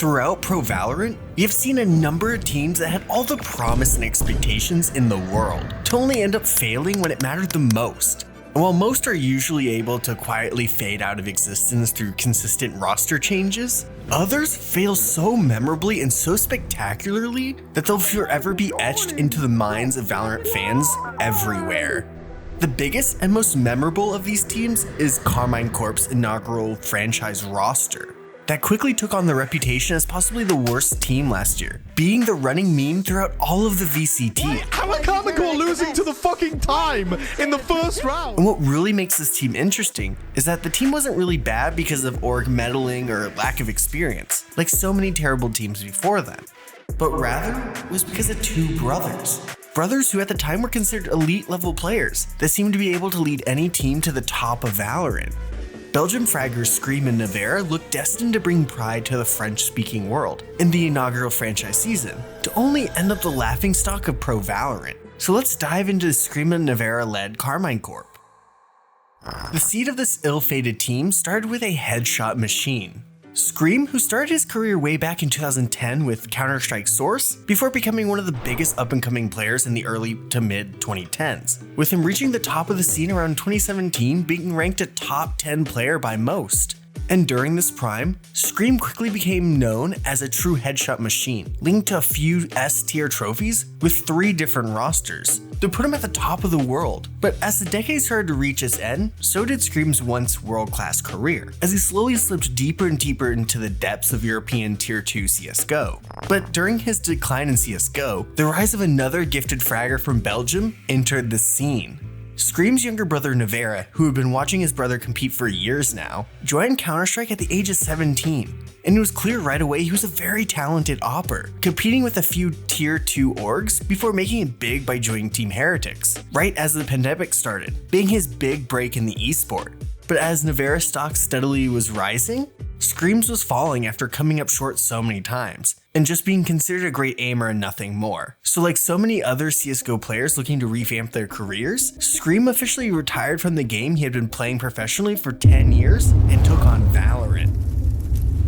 Throughout Pro Valorant, we have seen a number of teams that had all the promise and expectations in the world, to only end up failing when it mattered the most. And while most are usually able to quietly fade out of existence through consistent roster changes, others fail so memorably and so spectacularly that they'll forever be etched into the minds of Valorant fans everywhere. The biggest and most memorable of these teams is Karmine Corp's inaugural franchise roster, that quickly took on the reputation as possibly the worst team last year, being the running meme throughout all of the VCT. How are Karmine losing to the fucking time in the first round? And what really makes this team interesting is that the team wasn't really bad because of org meddling or lack of experience, like so many terrible teams before them, but rather was because of two brothers. Brothers who at the time were considered elite level players that seemed to be able to lead any team to the top of Valorant. Belgium fraggers Scream and Nivera looked destined to bring pride to the French-speaking world in the inaugural franchise season, to only end up the laughingstock of Pro Valorant. So let's dive into Scream and Nivera-led Karmine Corp. The seed of this ill-fated team started with a headshot machine. Scream, who started his career way back in 2010 with Counter-Strike Source, before becoming one of the biggest up-and-coming players in the early to mid-2010s, with him reaching the top of the scene around 2017, being ranked a top 10 player by most. And during this prime, Scream quickly became known as a true headshot machine, linked to a few S-tier trophies with 3 different rosters to put him at the top of the world. But as the decade started to reach its end, so did Scream's once world-class career, as he slowly slipped deeper and deeper into the depths of European Tier 2 CSGO. But during his decline in CSGO, the rise of another gifted fragger from Belgium entered the scene. Scream's younger brother Nivera, who had been watching his brother compete for years now, joined Counter-Strike at the age of 17, and it was clear right away he was a very talented opper, competing with a few Tier 2 orgs before making it big by joining Team Heretics, right as the pandemic started, being his big break in the esport. But as Nivera's stock steadily was rising, Scream's was falling after coming up short so many times, and just being considered a great aimer and nothing more. So like so many other CSGO players looking to revamp their careers, Scream officially retired from the game he had been playing professionally for 10 years and took on Valorant.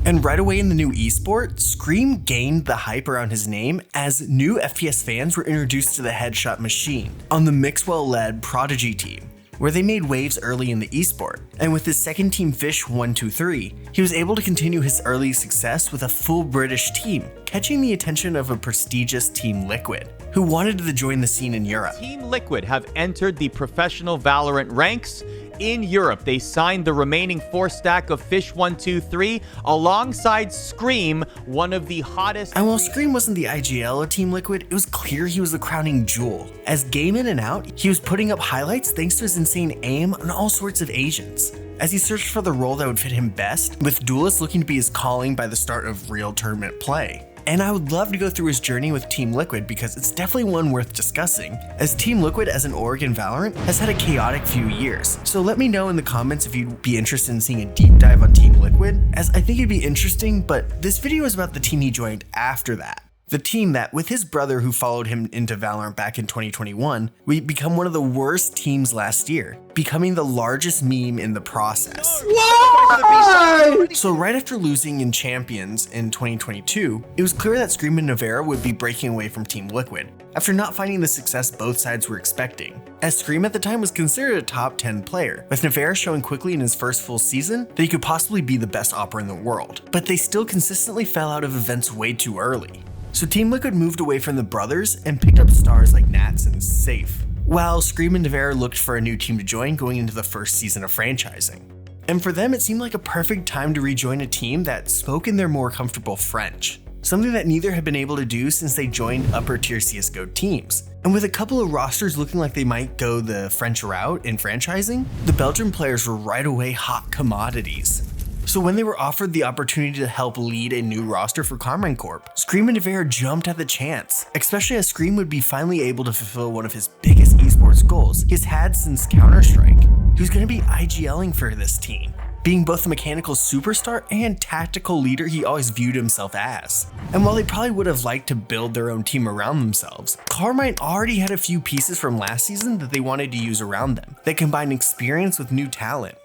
And right away in the new esport, Scream gained the hype around his name as new FPS fans were introduced to the headshot machine on the Mixwell-led Prodigy team, where they made waves early in the esport. And with his second team Fish 123, he was able to continue his early success with a full British team, catching the attention of a prestigious Team Liquid, who wanted to join the scene in Europe. Team Liquid have entered the professional Valorant ranks in Europe. They signed the remaining 4 stack of Fish 123 alongside Scream, one of the hottest. And while Scream wasn't the IGL of Team Liquid, it was clear he was the crowning jewel. As game in and out, he was putting up highlights thanks to his insane aim on all sorts of agents, as he searched for the role that would fit him best, with Duelist looking to be his calling by the start of real tournament play. And I would love to go through his journey with Team Liquid because it's definitely one worth discussing, as Team Liquid as an org in Valorant has had a chaotic few years. So let me know in the comments if you'd be interested in seeing a deep dive on Team Liquid, as I think it'd be interesting, but this video is about the team he joined after that. The team that, with his brother who followed him into Valorant back in 2021, would become one of the worst teams last year, becoming the largest meme in the process. Why? So right after losing in Champions in 2022, it was clear that Scream and Nivera would be breaking away from Team Liquid, after not finding the success both sides were expecting, as Scream at the time was considered a top 10 player, with Nivera showing quickly in his first full season that he could possibly be the best opper in the world. But they still consistently fell out of events way too early. So Team Liquid moved away from the brothers and picked up stars like Nats and Safe, while Scream and Nivera looked for a new team to join going into the first season of franchising. And for them, it seemed like a perfect time to rejoin a team that spoke in their more comfortable French, something that neither had been able to do since they joined upper tier CSGO teams. And with a couple of rosters looking like they might go the French route in franchising, the Belgian players were right away hot commodities. So when they were offered the opportunity to help lead a new roster for Karmine Corp, Scream and Nivera jumped at the chance, especially as Scream would be finally able to fulfill one of his biggest esports goals he's had since Counter-Strike. He was going to be IGLing for this team, being both a mechanical superstar and tactical leader he always viewed himself as. And while they probably would have liked to build their own team around themselves, Karmine already had a few pieces from last season that they wanted to use around them, that combined experience with new talent.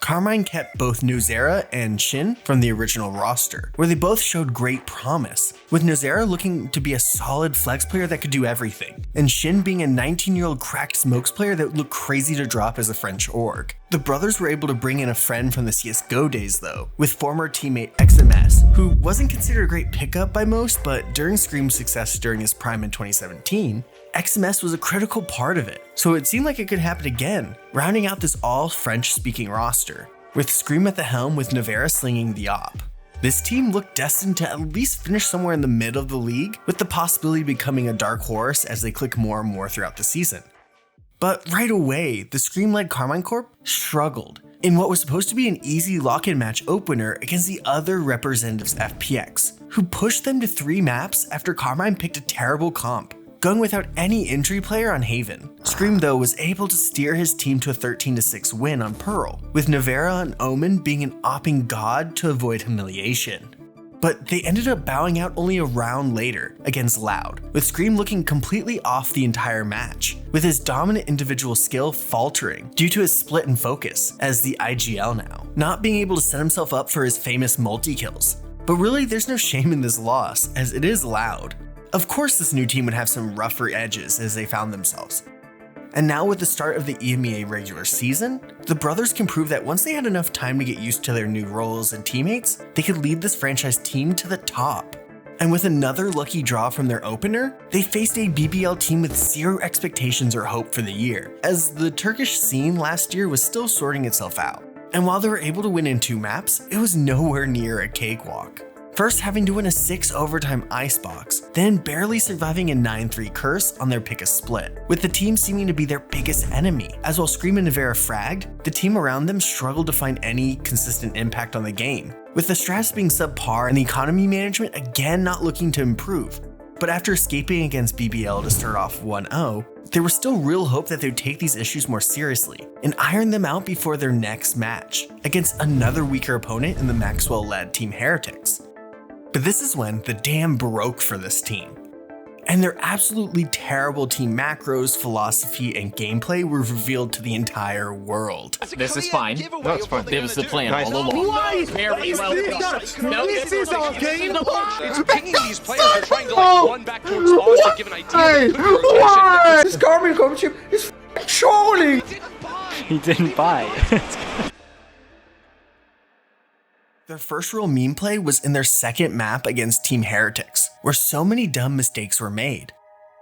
Karmine kept both Nivera and Shin from the original roster, where they both showed great promise, with Nivera looking to be a solid flex player that could do everything, and Shin being a 19-year-old cracked smokes player that would look crazy to drop as a French org. The brothers were able to bring in a friend from the CSGO days though, with former teammate XMS, who wasn't considered a great pickup by most, but during Scream's success during his prime in 2017, XMS was a critical part of it, so it seemed like it could happen again, rounding out this all French-speaking roster, with Scream at the helm with Nivera slinging the op. This team looked destined to at least finish somewhere in the mid of the league, with the possibility of becoming a dark horse as they click more and more throughout the season. But right away, the Scream-led Karmine Corp struggled in what was supposed to be an easy lock-in match opener against the other representatives FPX, who pushed them to 3 maps after Karmine picked a terrible comp, going without any entry player on Haven. Scream though was able to steer his team to a 13-6 win on Pearl, with Nivera and Omen being an opping god to avoid humiliation. But they ended up bowing out only a round later against Loud, with Scream looking completely off the entire match, with his dominant individual skill faltering due to his split and focus as the IGL now, not being able to set himself up for his famous multi-kills. But really there's no shame in this loss, as it is Loud. Of course this new team would have some rougher edges as they found themselves. And now with the start of the EMEA regular season, the brothers can prove that once they had enough time to get used to their new roles and teammates, they could lead this franchise team to the top. And with another lucky draw from their opener, they faced a BBL team with zero expectations or hope for the year, as the Turkish scene last year was still sorting itself out. And while they were able to win in 2 maps, it was nowhere near a cakewalk. First having to win a 6 overtime icebox, then barely surviving a 9-3 curse on their pick a split, with the team seeming to be their biggest enemy, as while Scream and Nivera fragged, the team around them struggled to find any consistent impact on the game, with the strats being subpar and the economy management again not looking to improve. But after escaping against BBL to start off 1-0, there was still real hope that they would take these issues more seriously and iron them out before their next match, against another weaker opponent in the Maxwell-led Team Heretics. But this is when the dam broke for this team, and their absolutely terrible team macros, philosophy, and gameplay were revealed to the entire world. This is fine. No, it's fine. It was the plan all along. Why? Very well done. This is our game. It's pinging these players are trying to like run back towards spawn to give an idea. Why? This Karmine Corp chip is trolling. He didn't buy. Their first real meme play was in their second map against Team Heretics, where so many dumb mistakes were made.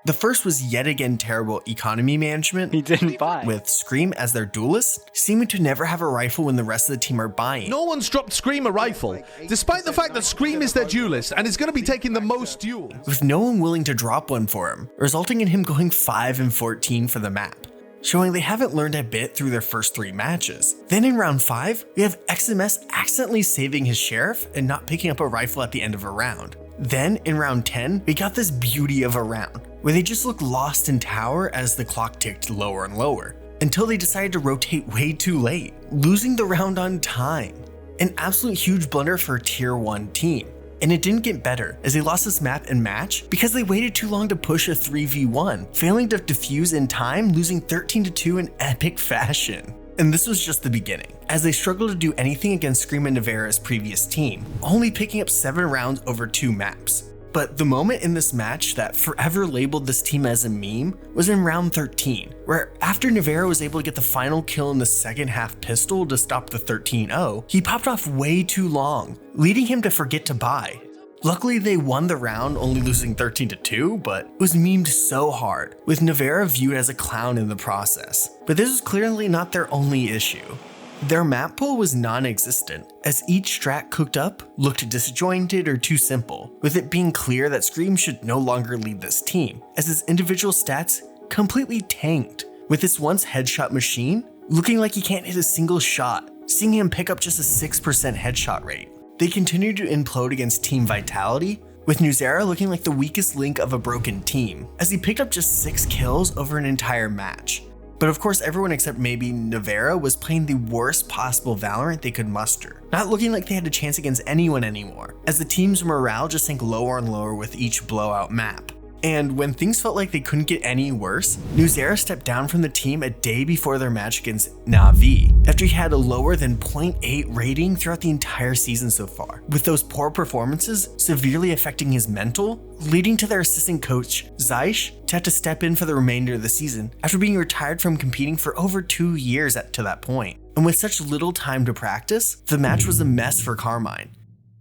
The first was yet again terrible economy management, He didn't buy. with Scream as their duelist, seeming to never have a rifle when the rest of the team are buying. No one's dropped Scream a rifle, despite the fact that Scream is their duelist and is going to be taking the most duels. With no one willing to drop one for him, resulting in him going 5-14 for the map, showing they haven't learned a bit through their first 3 matches. Then in round 5, we have XMS accidentally saving his sheriff and not picking up a rifle at the end of a round. Then in round 10, we got this beauty of a round, where they just looked lost in tower as the clock ticked lower and lower, until they decided to rotate way too late, losing the round on time. An absolute huge blunder for a tier 1 team. And it didn't get better, as they lost this map and match because they waited too long to push a 3v1, failing to defuse in time, losing 13-2 in epic fashion. And this was just the beginning, as they struggled to do anything against Scream and Nivera's previous team, only picking up 7 rounds over 2 maps. But the moment in this match that forever labeled this team as a meme was in round 13, where after Nivera was able to get the final kill in the second half pistol to stop the 13-0, he popped off way too long, leading him to forget to buy. Luckily they won the round, only losing 13-2, but it was memed so hard, with Nivera viewed as a clown in the process. But this was clearly not their only issue. Their map pool was non-existent, as each strat cooked up looked disjointed or too simple, with it being clear that Scream should no longer lead this team, as his individual stats completely tanked, with this once headshot machine looking like he can't hit a single shot, seeing him pick up just a 6% headshot rate. They continued to implode against Team Vitality, with Nivera looking like the weakest link of a broken team, as he picked up just 6 kills over an entire match. But of course everyone except maybe Nivera was playing the worst possible Valorant they could muster, not looking like they had a chance against anyone anymore, as the team's morale just sank lower and lower with each blowout map. And when things felt like they couldn't get any worse, Nivera stepped down from the team a day before their match against Na'Vi, after he had a lower than 0.8 rating throughout the entire season so far, with those poor performances severely affecting his mental, leading to their assistant coach, Zeish, to have to step in for the remainder of the season after being retired from competing for over 2 years to that point. And with such little time to practice, the match was a mess for Karmine.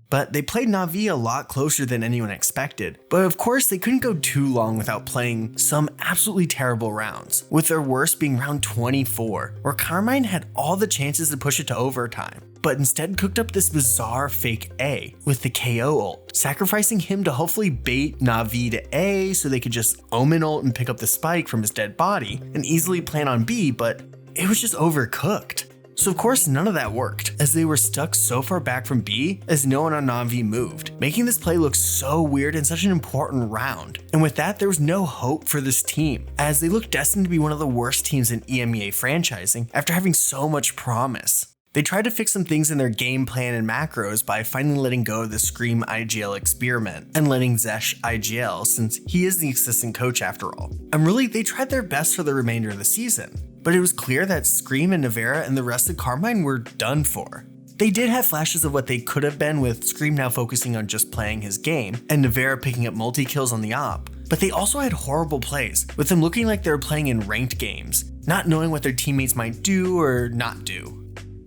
But they played Na'Vi a lot closer than anyone expected. But of course, they couldn't go too long without playing some absolutely terrible rounds, with their worst being round 24, where Karmine had all the chances to push it to overtime, but instead cooked up this bizarre fake A with the KO ult, sacrificing him to hopefully bait Na'Vi to A so they could just Omen ult and pick up the spike from his dead body and easily plan on B, but it was just overcooked. So of course none of that worked, as they were stuck so far back from B as no one on Na'Vi moved, making this play look so weird in such an important round. And with that, there was no hope for this team, as they looked destined to be one of the worst teams in EMEA franchising after having so much promise. They tried to fix some things in their game plan and macros by finally letting go of the Scream IGL experiment and letting Zesh IGL, since he is the assistant coach after all. And really, they tried their best for the remainder of the season. But it was clear that Scream and Nivera and the rest of Karmine were done for. They did have flashes of what they could have been, with Scream now focusing on just playing his game, and Nivera picking up multi-kills on the op. But they also had horrible plays, with them looking like they were playing in ranked games, not knowing what their teammates might do or not do.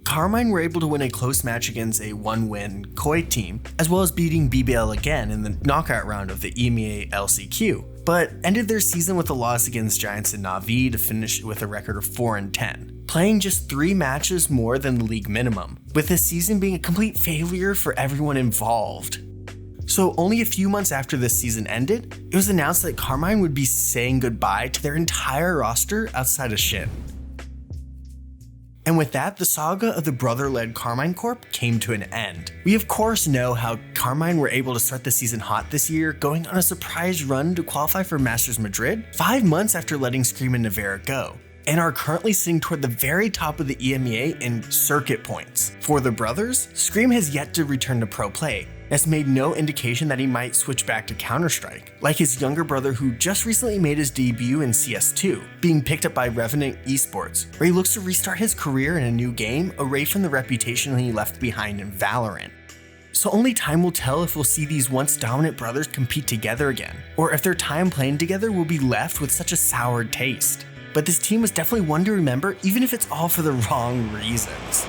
Karmine were able to win a close match against a 1-win Koi team, as well as beating BBL again in the knockout round of the EMEA LCQ, but ended their season with a loss against Giants and Na'Vi to finish with a record of 4-10, playing just 3 matches more than the league minimum, with this season being a complete failure for everyone involved. So only a few months after this season ended, it was announced that Karmine would be saying goodbye to their entire roster outside of Shin. And with that, the saga of the brother-led Karmine Corp came to an end. We of course know how Karmine were able to start the season hot this year, going on a surprise run to qualify for Masters Madrid 5 months after letting Scream and Nivera go, and are currently sitting toward the very top of the EMEA in circuit points. For the brothers, Scream has yet to return to pro play, has made no indication that he might switch back to Counter-Strike, like his younger brother who just recently made his debut in CS2, being picked up by Revenant Esports, where he looks to restart his career in a new game away from the reputation he left behind in Valorant. So only time will tell if we'll see these once dominant brothers compete together again, or if their time playing together will be left with such a sour taste. But this team was definitely one to remember, even if it's all for the wrong reasons.